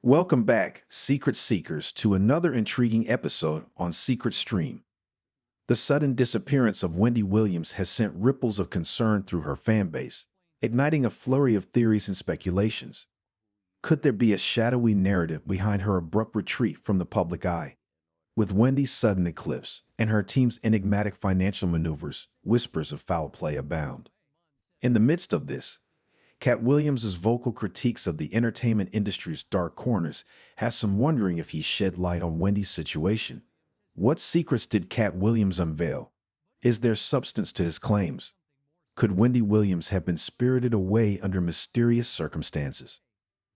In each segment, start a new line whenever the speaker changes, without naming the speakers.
Welcome back, Secret Seekers, to another intriguing episode on Secret Stream. The sudden disappearance of Wendy Williams has sent ripples of concern through her fan base, igniting a flurry of theories and speculations. Could there be a shadowy narrative behind her abrupt retreat from the public eye? With Wendy's sudden eclipse and her team's enigmatic financial maneuvers, whispers of foul play abound. In the midst of this, Katt Williams' vocal critiques of the entertainment industry's dark corners has some wondering if he shed light on Wendy's situation. What secrets did Katt Williams unveil? Is there substance to his claims? Could Wendy Williams have been spirited away under mysterious circumstances?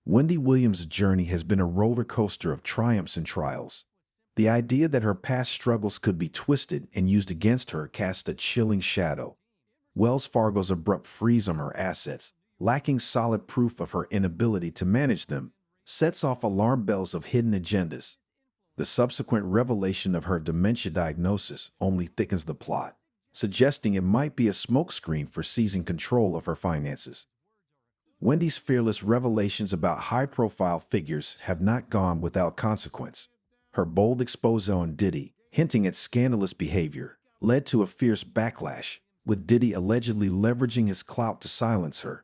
Wendy Williams' journey has been a roller coaster of triumphs and trials. The idea that her past struggles could be twisted and used against her casts a chilling shadow. Wells Fargo's abrupt freeze on her assets, lacking solid proof of her inability to manage them, sets off alarm bells of hidden agendas. The subsequent revelation of her dementia diagnosis only thickens the plot, suggesting it might be a smokescreen for seizing control of her finances. Wendy's fearless revelations about high-profile figures have not gone without consequence. Her bold expose on Diddy, hinting at scandalous behavior, led to a fierce backlash, with Diddy allegedly leveraging his clout to silence her.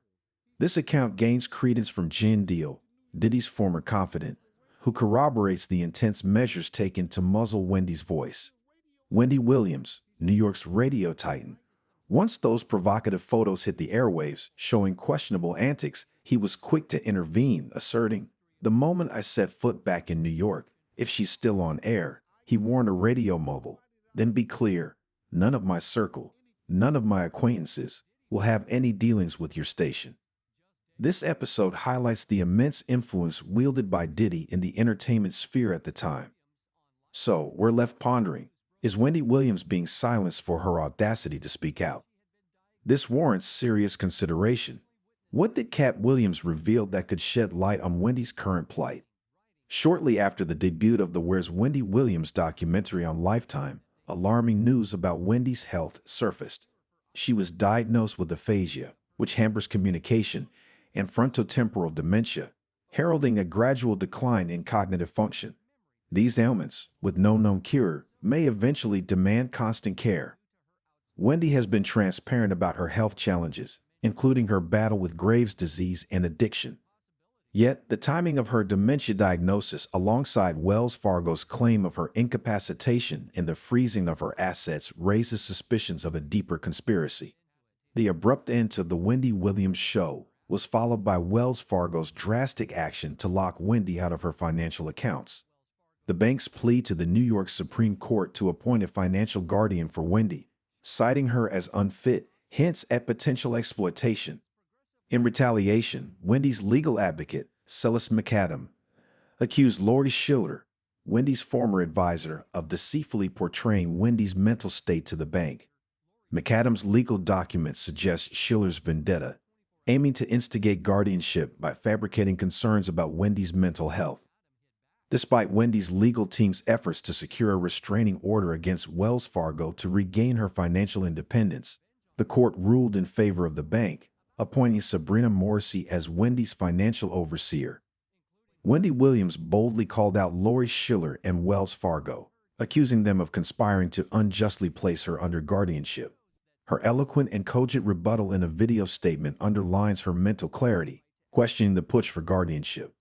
This account gains credence from Jen Deal, Diddy's former confidant, who corroborates the intense measures taken to muzzle Wendy's voice. Wendy Williams, New York's radio titan. Once those provocative photos hit the airwaves showing questionable antics, he was quick to intervene, asserting, "The moment I set foot back in New York, if she's still on air," he warned a radio mogul, "then be clear, none of my circle, none of my acquaintances will have any dealings with your station." This episode highlights the immense influence wielded by Diddy in the entertainment sphere at the time. So, we're left pondering, is Wendy Williams being silenced for her audacity to speak out? This warrants serious consideration. What did Katt Williams reveal that could shed light on Wendy's current plight? Shortly after the debut of the Where's Wendy Williams documentary on Lifetime, alarming news about Wendy's health surfaced. She was diagnosed with aphasia, which hampers communication, and frontotemporal dementia, heralding a gradual decline in cognitive function. These ailments, with no known cure, may eventually demand constant care. Wendy has been transparent about her health challenges, including her battle with Graves' disease and addiction. Yet, the timing of her dementia diagnosis alongside Wells Fargo's claim of her incapacitation and the freezing of her assets raises suspicions of a deeper conspiracy. The abrupt end to the Wendy Williams show was followed by Wells Fargo's drastic action to lock Wendy out of her financial accounts. The bank's plea to the New York Supreme Court to appoint a financial guardian for Wendy, citing her as unfit, hints at potential exploitation. In retaliation, Wendy's legal advocate, Celeste McAdam, accused Lori Schiller, Wendy's former advisor, of deceitfully portraying Wendy's mental state to the bank. McAdam's legal documents suggest Schiller's vendetta, aiming to instigate guardianship by fabricating concerns about Wendy's mental health. Despite Wendy's legal team's efforts to secure a restraining order against Wells Fargo to regain her financial independence, the court ruled in favor of the bank, appointing Sabrina Morrissey as Wendy's financial overseer. Wendy Williams boldly called out Lori Schiller and Wells Fargo, accusing them of conspiring to unjustly place her under guardianship. Her eloquent and cogent rebuttal in a video statement underlines her mental clarity, questioning the push for guardianship.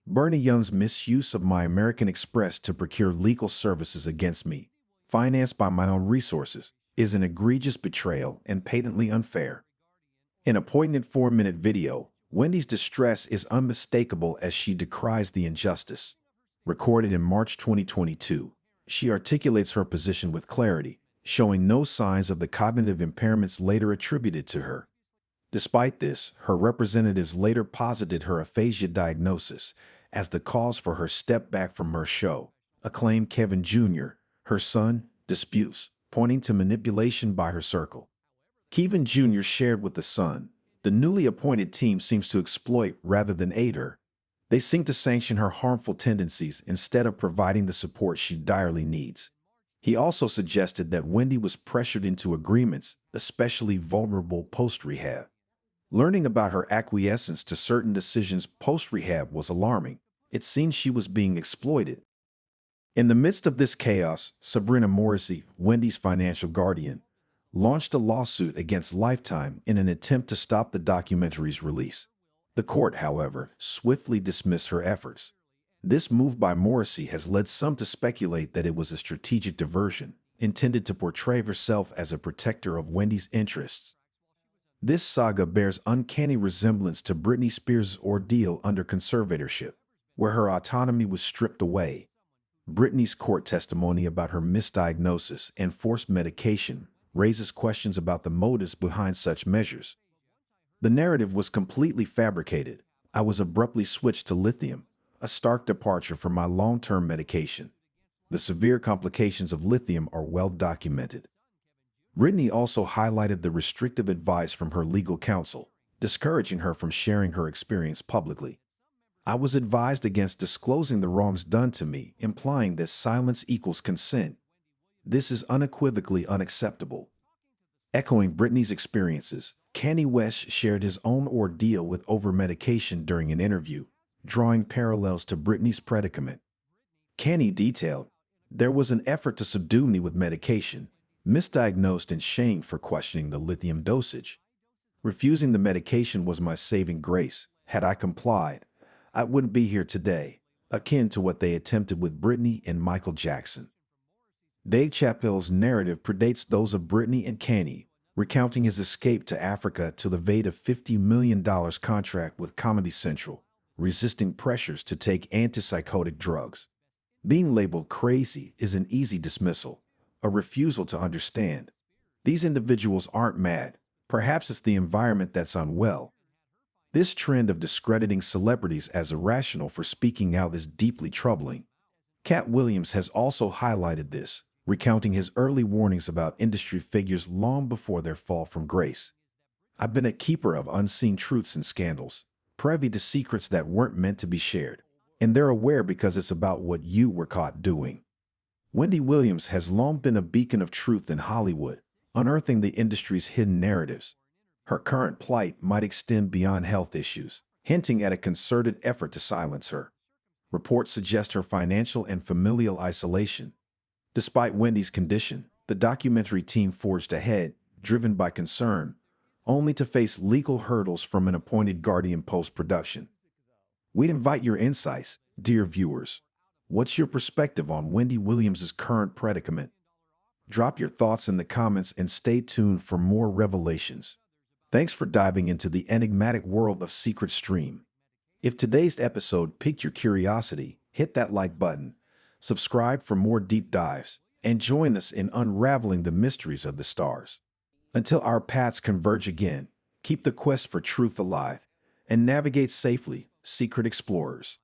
Bernie Young's misuse of My American Express to procure legal services against me, financed by my own resources, is an egregious betrayal and patently unfair. In a poignant 4-minute video, Wendy's distress is unmistakable as she decries the injustice. Recorded in March 2022, she articulates her position with clarity, showing no signs of the cognitive impairments later attributed to her. Despite this, her representatives later posited her aphasia diagnosis as the cause for her step back from her show. Acclaimed Kevin Jr., her son, disputes, pointing to manipulation by her circle. Kevin Jr. shared with the Sun, "The newly appointed team seems to exploit rather than aid her. They seem to sanction her harmful tendencies instead of providing the support she direly needs." He also suggested that Wendy was pressured into agreements, especially vulnerable post-rehab. Learning about her acquiescence to certain decisions post-rehab was alarming. It seemed she was being exploited. In the midst of this chaos, Sabrina Morrissey, Wendy's financial guardian, launched a lawsuit against Lifetime in an attempt to stop the documentary's release. The court, however, swiftly dismissed her efforts. This move by Morrissey has led some to speculate that it was a strategic diversion, intended to portray herself as a protector of Wendy's interests. This saga bears uncanny resemblance to Britney Spears' ordeal under conservatorship, where her autonomy was stripped away. Britney's court testimony about her misdiagnosis and forced medication raises questions about the motives behind such measures. The narrative was completely fabricated. I was abruptly switched to lithium, a stark departure from my long-term medication. The severe complications of lithium are well documented. Britney also highlighted the restrictive advice from her legal counsel, discouraging her from sharing her experience publicly. I was advised against disclosing the wrongs done to me, implying that silence equals consent. This is unequivocally unacceptable. Echoing Britney's experiences, Kanye West shared his own ordeal with over-medication during an interview, drawing parallels to Britney's predicament. Kanye detailed, "There was an effort to subdue me with medication, misdiagnosed and shamed for questioning the lithium dosage. Refusing the medication was my saving grace. Had I complied, I wouldn't be here today," akin to what they attempted with Britney and Michael Jackson. Dave Chappelle's narrative predates those of Britney and Kanye, recounting his escape to Africa to evade a $50 million contract with Comedy Central, resisting pressures to take antipsychotic drugs. Being labeled crazy is an easy dismissal, a refusal to understand. These individuals aren't mad. Perhaps it's the environment that's unwell. This trend of discrediting celebrities as irrational for speaking out is deeply troubling. Katt Williams has also highlighted this, recounting his early warnings about industry figures long before their fall from grace. "I've been a keeper of unseen truths and scandals, privy to secrets that weren't meant to be shared, and they're aware because it's about what you were caught doing." Wendy Williams has long been a beacon of truth in Hollywood, unearthing the industry's hidden narratives. Her current plight might extend beyond health issues, hinting at a concerted effort to silence her. Reports suggest her financial and familial isolation. Despite Wendy's condition, the documentary team forged ahead, driven by concern, only to face legal hurdles from an appointed guardian post-production. We'd invite your insights, dear viewers. What's your perspective on Wendy Williams' current predicament? Drop your thoughts in the comments and stay tuned for more revelations. Thanks for diving into the enigmatic world of Secret Stream. If today's episode piqued your curiosity, hit that like button, subscribe for more deep dives, and join us in unraveling the mysteries of the stars. Until our paths converge again, keep the quest for truth alive and navigate safely, secret explorers.